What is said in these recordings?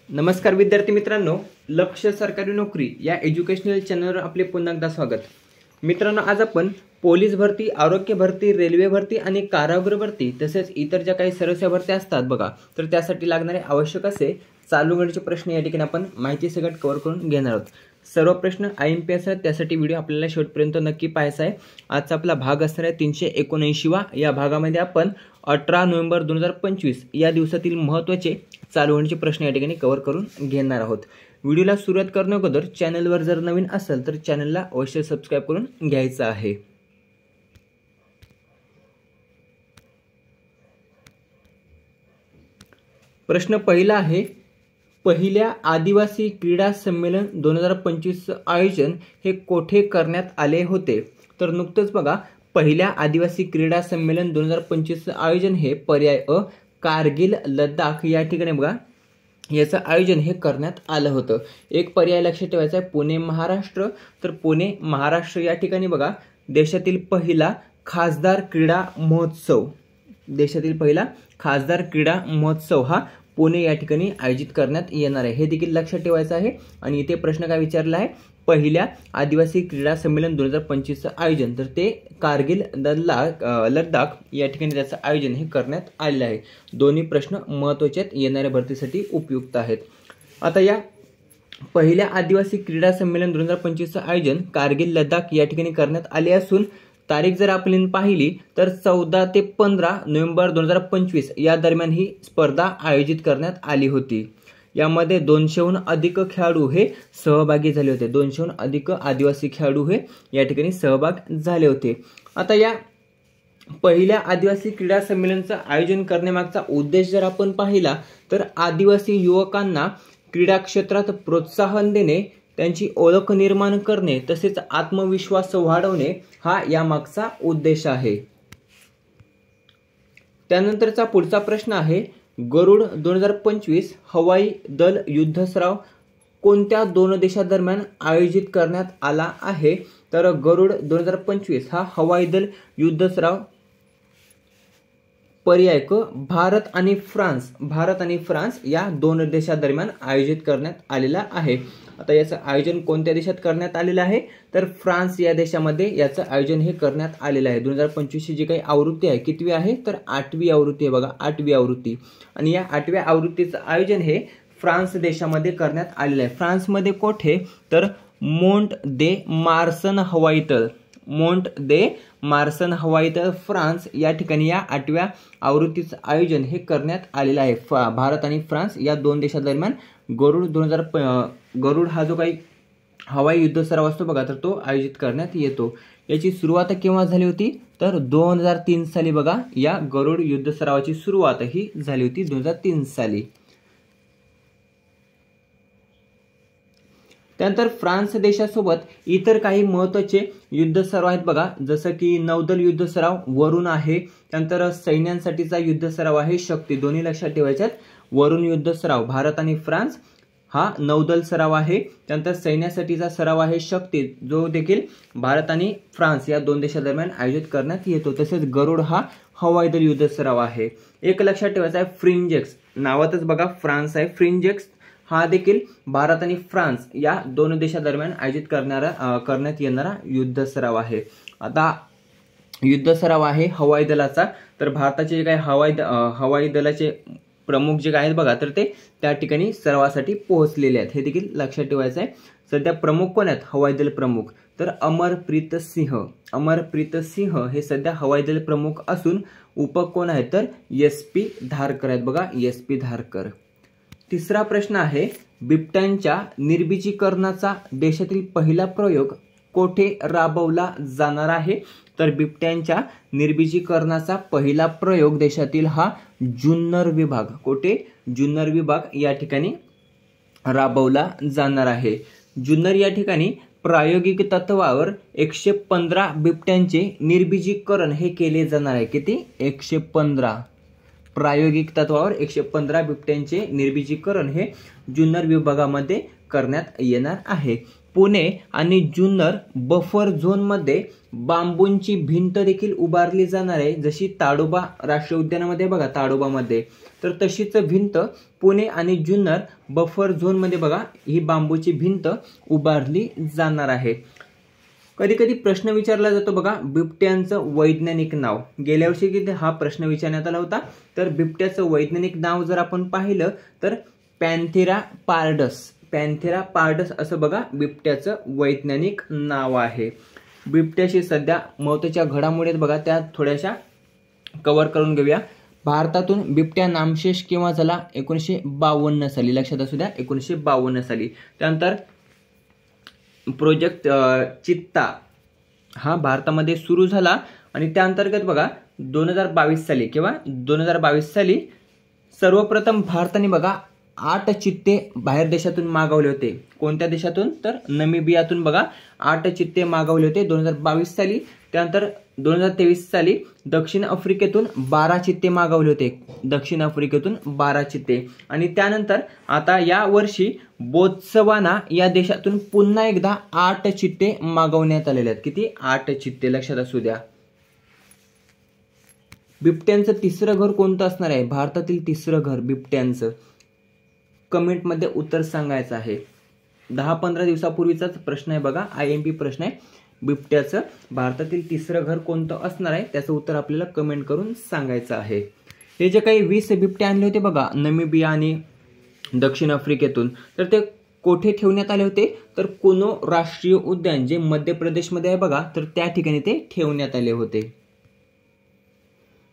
नमस्कार विद्यार्थी मित्रांनो, लक्ष्य सरकारी नोकरी या एज्युकेशनल चॅनलवर आपले पुन्हा एकदा स्वागत। मित्रांनो, आज आपण पोलीस भरती, आरोग्य भरती, रेल्वे भरती आणि कारागृह भरती तसेच इतर ज्या काही सर्वसेवा भरती असतात बघा, तर त्यासाठी लागणारे आवश्यक असे चालू घडामोडीचे प्रश्न या ठिकाणी आपण माहिती सगळं कव्हर करून घेणार आहोत। सर्व प्रश्न IMPS आहेत, त्यासाठी व्हिडिओ आपल्याला शेवटपर्यंत नक्की पाहायचा आहे। आजचा आपला भाग असणार आहे 379वा। या भागामध्ये आपण 18 नोव्हेंबर 2025 या दिवसातील महत्त्वाचे चालू घडामोडीचे प्रश्न या ठिकाणी कव्हर करून घेणार आहोत। व्हिडिओला सुरुवात करण्या अगोदर चॅनलवर जर नवीन असेल तर चॅनलला अवश्य सबस्क्राइब करून घ्यायचं आहे। प्रश्न पहिला आहे, पहिल्या आदिवासी क्रीडा संमेलन 2025 आयोजन हे कोठे करण्यात आले होते? तर नुकतंच बघा, पहिल्या आदिवासी क्रीडा संमेलन 2025 आयोजन हे पर्याय अ कारगिल लडाख या ठिकाणी बघा याचं आयोजन हे करण्यात आलं होतं। एक पर्याय लक्षात ठेवायचा आहे पुणे महाराष्ट्र। तर पुणे महाराष्ट्र या ठिकाणी बघा देशातील पहिला खासदार क्रीडा महोत्सव, देशातील पहिला खासदार क्रीडा महोत्सव हा पुणे या ठिकाणी आयोजित करण्यात येणार आहे, हे देखील लक्षात ठेवायचं आहे। आणि इथे प्रश्न काय विचारला आहे, पहिल्या आदिवासी क्रीडा संमेलन 2025 आयोजन, तर ते कारगिल लडाख या ठिकाणी त्याचं आयोजन हे करण्यात आलेलं आहे। दोन्ही प्रश्न महत्त्वाचे आहेत, येणाऱ्या भरतीसाठी उपयुक्त आहेत। आता या पहिल्या आदिवासी क्रीडा संमेलन 2025 आयोजन कारगिल लडाख या ठिकाणी करण्यात आले असून तारीख जर आपण पाहिली तर 14 ते 15 नोव्हेंबर 2025 या दरम्यान ही स्पर्धा आयोजित करण्यात आली होती। यामध्ये 200हून अधिक खेळाडू हे सहभागी झाले होते। 200हून अधिक आदिवासी खेळाडू हे या ठिकाणी सहभाग झाले होते। आता या पहिल्या आदिवासी क्रीडा संमेलनाचं आयोजन करण्यामागचा उद्देश जर आपण पाहिला तर आदिवासी युवकांना क्रीडा क्षेत्रात प्रोत्साहन देणे, त्यांची ओळख निर्माण करणे तसेच आत्मविश्वास वाढवणे हा यामागचा उद्देश आहे। त्यानंतरचा पुढचा प्रश्न आहे, गरुड 2025 हवाई दल युद्ध सराव कोणत्या दोन देशांदरम्यान आयोजित करण्यात आला आहे? तर गरुड 2025 हा हवाई दल युद्ध सराव पर्याय क भारत आणि फ्रान्स या दोन देशांदरम्यान आयोजित करण्यात आलेला आहे। आता याचं आयोजन कोणत्या देशात करण्यात आलेलं आहे? तर फ्रान्स या देशामध्ये याचं आयोजन हे करण्यात आलेलं आहे। 2025 ची जी काही आवृत्ती आहे, कितवी आहे? तर 8वी आवृत्ती आहे बघा, 8वी आवृत्ती। आणि या 8व्या आवृत्तीचं आयोजन हे फ्रान्स देशामध्ये करण्यात आलेलं आहे। फ्रान्समध्ये कोठे? तर मोंट दे मार्सन हवाई तळ, मोंट दे मार्सन हवाई तळ फ्रान्स या ठिकाणी या 8व्या आवृत्तीचं आयोजन हे करण्यात आलेलं आहे। भारत आणि फ्रान्स या दोन देशांदरम्यान गरुड हा जो काही हवाई युद्ध सराव असतो बघा, तर तो आयोजित करण्यात येतो। याची सुरुवात केव्हा झाली होती? तर 2003 साली बघा या गरुड युद्ध सरावाची सुरुवात ही झाली होती 2003 साली। त्यानंतर फ्रान्स देशासोबत इतर काही महत्त्वाचे युद्ध सराव आहेत बघा, जसं की नौदल युद्ध सराव वरुण आहे, त्यानंतर सैन्यांसाठीचा युद्ध सराव आहे शक्ती। दोन्ही लक्षात ठेवायच्यात, वरुण युद्ध सराव भारत आणि फ्रान्स हा नौदल सराव आहे, त्यानंतर सैन्यासाठीचा सराव आहे शक्ती, जो देखील भारत आणि फ्रान्स या दोन देशांदरम्यान आयोजित करण्यात येतो। तसेच गरुड हा हवाई दल युद्ध सराव आहे। एक लक्षात ठेवायचा आहे, फ्रिंजेक्स नावातच बघा फ्रान्स आहे, फ्रिंजेक्स हा देखील भारत आणि फ्रान्स या दोन देशांदरम्यान आयोजित करण्यात येणारा युद्ध सराव आहे। आता युद्ध सराव आहे हवाई दलाचा, तर भारताचे जे काही हवाई दलाचे प्रमुख जे आहेत बघा, तर ते त्या ठिकाणी सरावासाठी पोहोचलेले आहेत, हे देखील लक्षात ठेवायचं आहे। सध्या प्रमुख कोण आहेत हवाई दल प्रमुख? तर अमरप्रीत सिंह हे सध्या हवाई दल प्रमुख असून उप कोण आहेत? तर SP धारकर आहेत बघा, SP धारकर। तिसरा प्रश्न आहे, बिबट्यांच्या निर्बीजीकरणाचा देशातील पहिला प्रयोग कोठे राबवला जाणार आहे? तर बिबट्यांच्या निर्बीजीकरणाचा पहिला प्रयोग देशातील हा जुन्नर विभाग, कोठे? जुन्नर विभाग या ठिकाणी राबवला जाणार आहे। जुन्नर या ठिकाणी प्रायोगिक तत्वावर 115 बिबट्यांचे निर्बीजीकरण हे केले जाणार आहे। किती? 115 प्रायोगिक तत्वावर 115 बिबट्यांचे निर्बीजीकरण हे जुन्नर विभागामध्ये करण्यात येणार आहे। पुणे आणि जुन्नर बफर झोनमध्ये बांबूंची भिंत देखील उभारली जाणार आहे, जशी ताडोबा राष्ट्रीय उद्यानामध्ये बघा ताडोबामध्ये, तर तशीच भिंत पुणे आणि जुन्नर बफर झोनमध्ये बघा ही बांबूची भिंत उभारली जाणार आहे. कधी कधी प्रश्न विचारला जातो बघा बिबट्यांचं वैज्ञानिक नाव. गेल्या वर्षी किती हा प्रश्न विचारण्यात आला होता. तर बिबट्याचं वैज्ञानिक नाव जर आपण पाहिलं तर पॅन्थेरा पार्डस असं बघा बिबट्याचं वैज्ञानिक नाव आहे. बिबट्याशी सध्या महत्त्वाच्या घडामोडी आहेत बघा, त्या थोड्याशा कव्हर करून घेऊया. भारतातून बिबट्या नामशेष केव्हा झाला? 1952 साली. लक्षात असू द्या 1952 साली. त्यानंतर प्रोजेक्ट चित्ता हा भारतामध्ये सुरू झाला आणि त्या अंतर्गत बघा 2022 साली किंवा 2022 साली सर्वप्रथम भारताने बघा 8 चित्ते बाहेर देशातून मागवले होते. कोणत्या देशातून? तर नमिबियातून बघा 8 चित्ते मागवले होते 2022 साली. त्यानंतर 2023 साली दक्षिण आफ्रिकेतून 12 चित्ते मागवले होते. दक्षिण आफ्रिकेतून 12 चित्ते. आणि त्यानंतर आता या वर्षी बोत्सवाना या देशातून पुन्हा एकदा 8 चित्ते मागवण्यात आलेले आहेत. किती? 8 चित्ते. लक्षात असू द्या. बिबट्यांचं तिसरं घर कोणतं असणार आहे? भारतातील तिसरं घर बिबट्यांचं कमेंटमध्ये उत्तर सांगायचं आहे. 10-15 दिवसापूर्वीचाच प्रश्न आहे बघा, IMP प्रश्न आहे. बिबट्याचं भारतातील तिसरं घर कोणतं असणार आहे त्याचं उत्तर आपल्याला कमेंट करून सांगायचं आहे. हे जे काही 20 बिबटे आणले होते बघा नमिबिया आणि दक्षिण आफ्रिकेतून, तर ते कोठे ठेवण्यात आले होते? तर कुनो राष्ट्रीय उद्यान जे मध्य प्रदेशमध्ये आहे बघा, तर त्या ठिकाणी ते ठेवण्यात आले होते.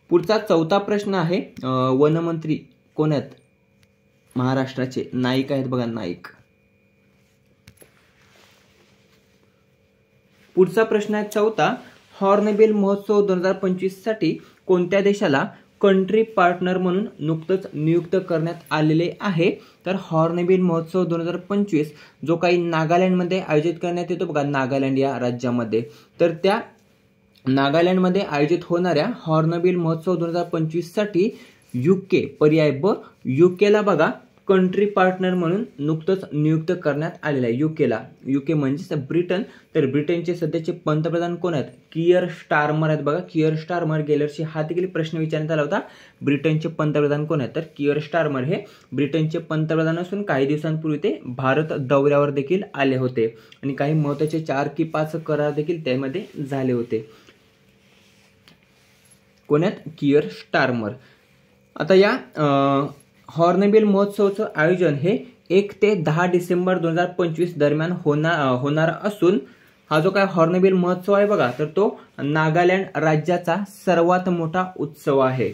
पुढचा 4था प्रश्न आहे, वनमंत्री कोण आहेत? महाराष्ट्राचे नाईक आहेत बघा, नाईक. पुढचा प्रश्न आहे 4था, हॉर्नबिल महोत्सव 2025 साठी कोणत्या देशाला कंट्री पार्टनर म्हणून नुकतंच नियुक्त करण्यात आलेले आहे? तर हॉर्नबिल महोत्सव 2025 जो काही नागालँडमध्ये आयोजित करण्यात येतो बघा, नागालँड या राज्यामध्ये, तर त्या नागालँडमध्ये आयोजित होणाऱ्या हॉर्नबिल महोत्सव 2025 साठी UK पर्याय ब, UKला बघा कंट्री पार्टनर म्हणून नुकतंच नियुक्त करण्यात आलेलं आहे. UK म्हणजेच ब्रिटन. तर ब्रिटनचे सध्याचे पंतप्रधान कोण आहेत? कियर स्टारमर आहेत बघा, कियर स्टारमर. गेल्या वर्षी हा देखील प्रश्न विचारण्यात आला होता, ब्रिटनचे पंतप्रधान कोण आहेत? तर कियर स्टारमर हे ब्रिटनचे पंतप्रधान असून काही दिवसांपूर्वी ते भारत दौऱ्यावर देखील आले होते आणि काही महत्त्वाचे 4 की 5 करार देखील त्यामध्ये झाले होते. कोण आहेत? कियर स्टारमर. आता या हॉर्नबिल महोत्सवाचं आयोजन हे 1 ते 10 डिसेंबर 2025 दरम्यान होणार असून हा जो काय हॉर्नबिल महोत्सव आहे बघा, तर तो नागालँड राज्याचा सर्वात मोठा उत्सव आहे.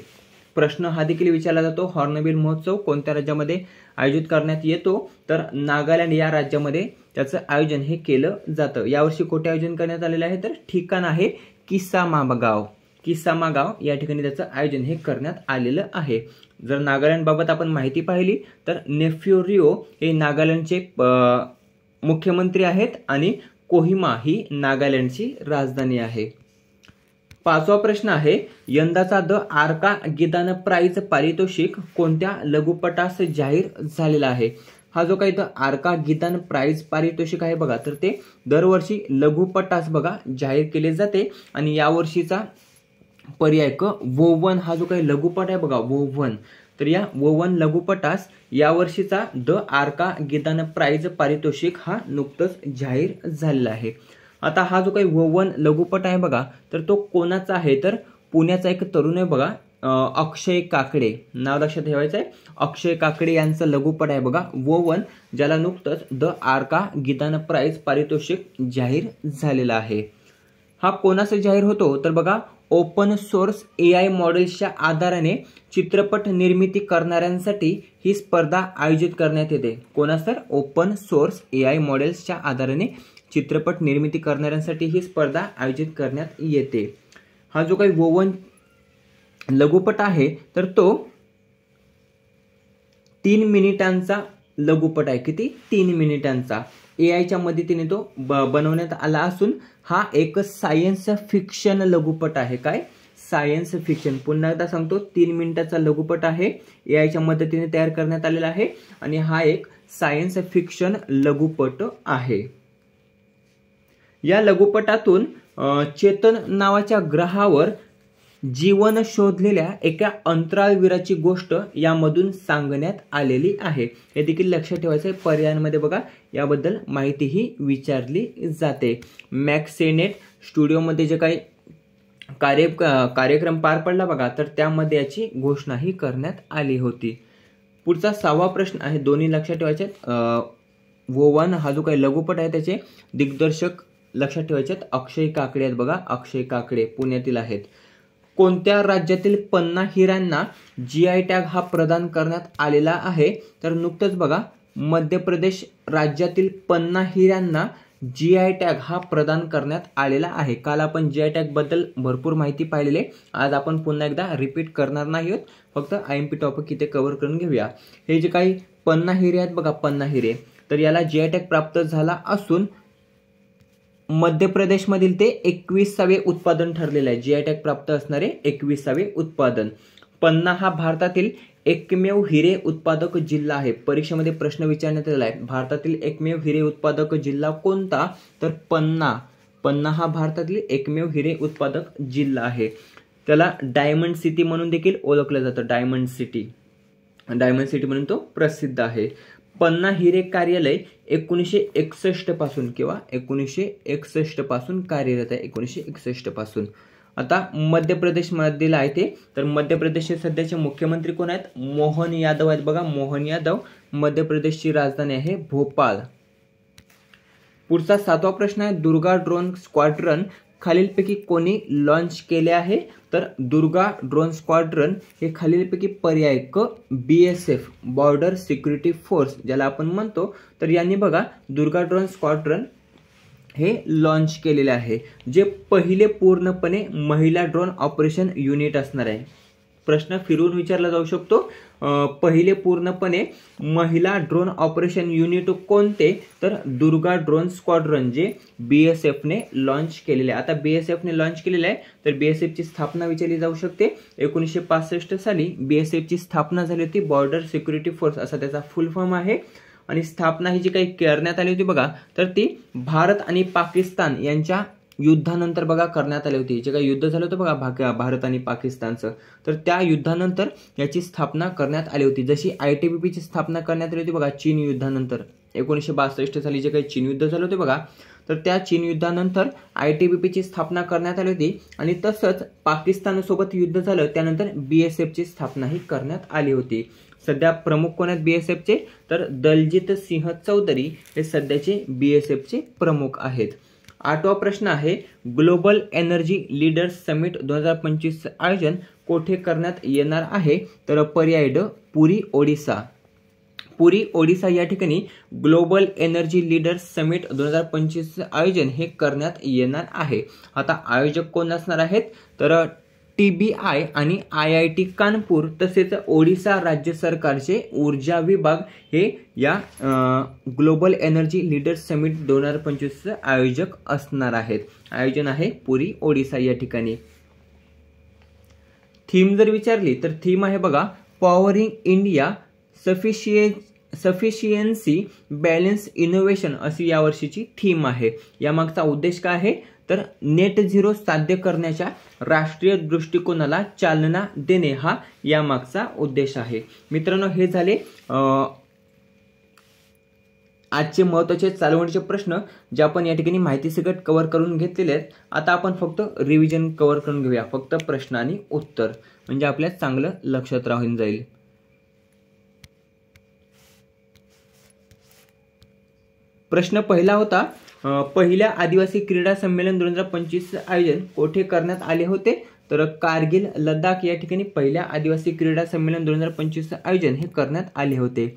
प्रश्न हा देखील विचारला जातो, हॉर्नबिल महोत्सव कोणत्या राज्यामध्ये आयोजित करण्यात येतो? तर नागालँड या राज्यामध्ये त्याचं आयोजन हे केलं जातं. यावर्षी कुठे आयोजन करण्यात आलेलं आहे? तर ठिकाण आहे किसामा गाव या ठिकाणी त्याचं आयोजन हे करण्यात आलेलं आहे. जर नागालँड बाबत आपण माहिती पाहिली तर नेफ्यू रिओ हे नागालँडचे मुख्यमंत्री आहेत आणि कोहिमा ही नागालँडची राजधानी आहे. 5वा प्रश्न आहे, यंदाचा द आर्का गिदान प्राइज पारितोषिक कोणत्या लघुपटास जाहीर झालेला आहे? हा जो काही द आर्का गिदान प्राइज पारितोषिक आहे बघा, तर ते दरवर्षी लघुपटास बघा जाहीर केले जाते आणि यावर्षीचा पर्याय क वोवन हा जो काही लघुपट आहे बघा, वोवन, तर या वोवन लघुपटास यावर्षीचा द आर्का गिदान प्राइज पारितोषिक हा नुकतंच जाहीर झालेला आहे. आता हा जो काही वोवन लघुपट आहे बघा, तर तो कोणाचा आहे? तर पुण्याचा एक तरुण आहे बघा, अक्षय काकडे, नाव लक्षात ठेवायचं आहे. अक्षय काकडे यांचं लघुपट आहे बघा वोवन, ज्याला नुकतंच द आर्का गिदान प्राइज पारितोषिक जाहीर झालेला आहे. हा कोणासाठी जाहीर होतो? तर बघा ओपन सोर्स AI मॉडेल्सच्या आधाराने चित्रपट निर्मिती करणाऱ्यांसाठी ही स्पर्धा आयोजित करण्यात येते. कोणास? तर ओपन सोर्स AI मॉडेल्सच्या आधाराने चित्रपट निर्मिती करणाऱ्यांसाठी ही स्पर्धा आयोजित करण्यात येते. हा जो काही वोवन लघुपट आहे तर तो 3 मिनिटांचा लघुपट आहे. किती? 3 मिनिटांचा. AIच्या मदतीने तो बनवण्यात आला असून हा एक सायन्स फिक्शन लघुपट आहे. काय? Science fiction. पुन्हा एकदा सांगतो, 3 मिनिटाचा लघुपट आहे, AIच्या मदतीने तयार करण्यात आलेला आहे आणि हा एक सायन्स फिक्शन लघुपट आहे. या लघुपटातून चेतन नावाच्या ग्रहावर जीवन शोधलेल्या एका अंतराळवीराची गोष्ट यामधून सांगण्यात आलेली आहे. हे देखील लक्षात ठेवायचं आहे. पर्यायांमध्ये बघा याबद्दल माहितीही विचारली जाते. मॅक्सेनेट स्टुडिओमध्ये जे काही कार्यक्रम पार पडला बघा, तर त्यामध्ये याची घोषणाही करण्यात आली होती. पुढचा 6वा प्रश्न आहे, दोन्ही लक्षात ठेवायचे आहेत. वोवन हा जो काही लघुपट आहे त्याचे दिग्दर्शक लक्षात ठेवायचे आहेत अक्षय काकडे आहेत बघा, अक्षय काकडे पुण्यातील आहेत. कोणत्या राज्यातील 50 हिऱ्यांना GI टॅग हा प्रदान करण्यात आलेला आहे? तर नुकतंच बघा मध्य प्रदेश राज्यातील 50 हिऱ्यांना GI टॅग हा प्रदान करण्यात आलेला आहे. काल आपण GI टॅग बद्दल भरपूर माहिती पाहिलेली, आज आपण पुन्हा एकदा रिपीट करणार नाही आहोत, फक्त IMP टॉपिक इथे कव्हर करून घेऊया. हे जे काही 50 हिरे आहेत बघा, 50 हिरे, तर याला GI टॅग प्राप्त झाला असून मध्य प्रदेशमधील ते 21वे उत्पादन ठरलेलं आहे. GI टॅग प्राप्त असणारे 21वे उत्पादन. 50 हा भारतातील एकमेव हिरे उत्पादक जिल्हा आहे. परीक्षेमध्ये प्रश्न विचारण्यात आला आहे, भारतातील एकमेव हिरे उत्पादक जिल्हा कोणता? तर पन्ना हा भारतातील एकमेव हिरे उत्पादक जिल्हा आहे. त्याला डायमंड सिटी म्हणून देखील ओळखलं जातं. डायमंड सिटी म्हणून तो प्रसिद्ध आहे. 50 हिरे कार्यालय 1961 पासून किंवा 1961 पासून कार्यरत आहे. 1961 पासून. आता मध्य प्रदेश मधील आहे ते, तर मध्य प्रदेशचे सध्याचे मुख्यमंत्री कोण आहेत? मोहन यादव आहेत बघा, मोहन यादव. मध्य प्रदेशची राजधानी आहे भोपाळ. पुढचा 7वा प्रश्न आहे, दुर्गा ड्रोन स्क्वाड्रन खालीलपैकी कोणी लॉन्च केले आहे? तर दुर्गा ड्रोन स्क्वाड्रन हे खालीलपैकी पर्याय क BSF बॉर्डर सिक्युरिटी फोर्स ज्याला आपण म्हणतो, तर यांनी बघा दुर्गा ड्रोन स्क्वाड्रन हे लॉन्च केलेले आहे, जे पहिले पूर्णपणे महिला ड्रोन ऑपरेशन युनिट असणार आहे. प्रश्न फिरवून विचारला जाऊ शकतो, पहिले पूर्णपणे महिला ड्रोन ऑपरेशन युनिट कोणते? तर दुर्गा ड्रोन स्क्वाड्रन जे BSF ने लॉन्च केलेले आहे. आता BSF ने लॉन्च केलेले आहे, तर BSF ची स्थापना विचारली जाऊ शकते. 1965 साली BSF ची स्थापना झाली होती. बॉर्डर सिक्युरिटी फोर्स असा त्याचा फुल फॉर्म आहे. आणि स्थापना ही जी काही करण्यात आली होती बघा, तर ती भारत आणि पाकिस्तान यांच्या युद्धानंतर बघा करण्यात आली होती. जे काही युद्ध झालं होतं बघा भारत आणि पाकिस्तानचं, तर त्या युद्धानंतर याची स्थापना करण्यात आली होती. जशी ITBP ची स्थापना करण्यात आली होती बघा चीन युद्धानंतर, 1962 साली जे काही चीन युद्ध झालं होते बघा, तर त्या चीन युद्धानंतर ITBP ची स्थापना करण्यात आली होती. आणि तसंच पाकिस्तानसोबत युद्ध झालं त्यानंतर BSF ची स्थापनाही करण्यात आली होती. सध्या प्रमुख कोण आहेत BSF चे? तर दलजित सिंह चौधरी हे सध्याचे BSF चे प्रमुख आहेत. 8वा प्रश्न आहे, ग्लोबल एनर्जी लीडर्स समिट 2025 आयोजन कोठे करण्यात येणार आहे? तर पर्याय ड पुरी ओडिसा. पुरी ओडिसा या ठिकाणी ग्लोबल एनर्जी लीडर्स समिट 2025 आयोजन हे करण्यात येणार आहे. आता आयोजक कोण असणार आहेत? तर TBI आणि IIT कानपूर तसेच ओडिसा राज्य सरकारचे ऊर्जा विभाग हे या ग्लोबल एनर्जी लीडर्स समिट 2025 आयोजक असणार आहेत. आयोजन आहे पुरी ओडिसा या ठिकाणी. थीम जर विचारली तर थीम आहे बघा powering India sufficiency balance innovation अशी यावर्षीची थीम आहे. यामागचा उद्देश काय आहे? तर नेट झिरो साध्य करण्याच्या राष्ट्रीय दृष्टिकोनाला चालना देणे हा यामागचा उद्देश आहे. मित्रांनो, हे झाले आजचे महत्त्वाचे चालवणीचे प्रश्न जे आपण या ठिकाणी माहिती सगळं कव्हर करून घेतलेले आहेत. आता आपण फक्त रिव्हिजन कव्हर करून घेऊया, फक्त प्रश्न आणि उत्तर, म्हणजे आपल्या चांगलं लक्षात राहून जाईल. प्रश्न पहिला होता, पहिल्या आदिवासी क्रीडा संमेलन 2025 आयोजन कोठे करण्यात आले होते? तर कारगिल लडाख या ठिकाणी पहिल्या आदिवासी क्रीडा संमेलन 2025 आयोजन हे करण्यात आले होते.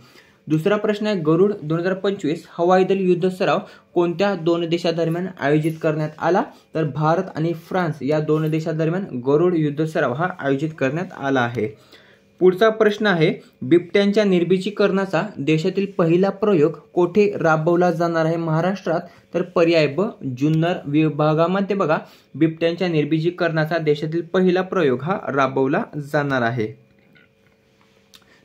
दुसरा प्रश्न आहे, गरुड 2025 हवाई दल युद्ध सराव कोणत्या दोन देशांदरम्यान आयोजित करण्यात आला? तर भारत आणि फ्रान्स या दोन देशांदरम्यान गरुड युद्ध सराव हा आयोजित करण्यात आला आहे. पुढचा प्रश्न आहे, बिबट्यांच्या निर्बीजीकरणाचा देशातील पहिला प्रयोग कोठे राबवला जाणार आहे महाराष्ट्रात? तर पर्याय ब जुन्नर विभागामध्ये बघा बिबट्यांच्या निर्बीजीकरणाचा देशातील पहिला प्रयोग हा राबवला जाणार आहे.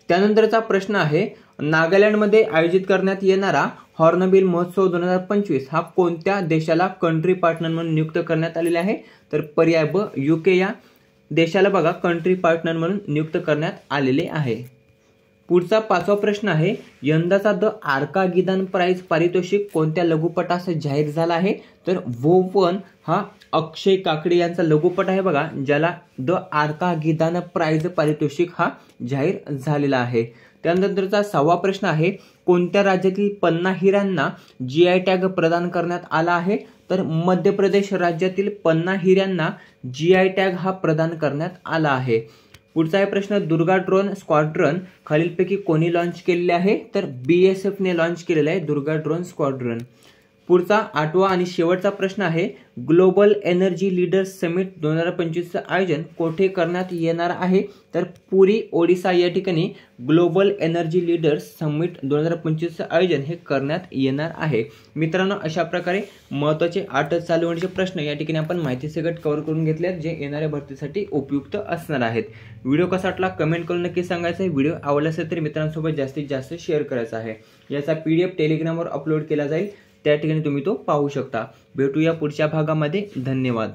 त्यानंतरचा प्रश्न आहे, नागालँडमध्ये आयोजित करण्यात येणारा हॉर्नबिल महोत्सव 2025 हा कोणत्या देशाला कंट्री पार्टनर म्हणून नियुक्त करण्यात आलेला आहे? तर पर्याय ब, UK या देशाला बघा कंट्री पार्टनर म्हणून नियुक्त करण्यात आलेले आहे. पुढचा 5वा प्रश्न आहे, यंदाचा द आर्का गीदान प्राइज पारितोषिक कोणत्या लघुपटास जाहीर झाला आहे? तर वोवन हा अक्षय काकडे यांचा लघुपट आहे बघा, ज्याला द आर्का गीदान प्राइज पारितोषिक हा जाहीर झालेला आहे. त्यानंतरचा 6वा प्रश्न आहे, कोणत्या राज्यातील पन्ना हिऱ्यांना GI टॅग प्रदान करण्यात आला आहे? तर मध्य प्रदेश राज्यातील पन्ना हिऱ्यांना GI टॅग हा प्रदान करण्यात आला आहे. पुढचा आहे प्रश्न, दुर्गा ड्रोन स्क्वाड्रन खालीलपैकी कोणी लॉन्च केलेले आहे? तर BSF ने लॉन्च केलेला आहे दुर्गा ड्रोन स्क्वाड्रन. पुढचा 8वा आणि शेवटचा प्रश्न आहे, ग्लोबल एनर्जी लीडर्स समिट 2025चं आयोजन कोठे करण्यात येणार आहे? तर पुरी ओडिसा या ठिकाणी ग्लोबल एनर्जी लीडर्स समिट 2025चं आयोजन हे करण्यात येणार आहे. मित्रांनो, अशा प्रकारे महत्त्वाचे 8 चालू घडामोडीचे प्रश्न या ठिकाणी आपण माहिती सगळं कव्हर करून घेतले आहेत, जे येणाऱ्या भरतीसाठी उपयुक्त असणार आहेत. व्हिडिओ कसा वाटला कमेंट करून नक्की सांगायचं आहे. व्हिडिओ आवडला असेल तर मित्रांसोबत जास्तीत जास्त शेअर करायचा आहे. याचा PDF टेलिग्रामवर अपलोड केला जाईल, त्या ठिकाणी तुम्ही तो पाहू शकता. भेटूया पुढच्या भागामध्ये. धन्यवाद.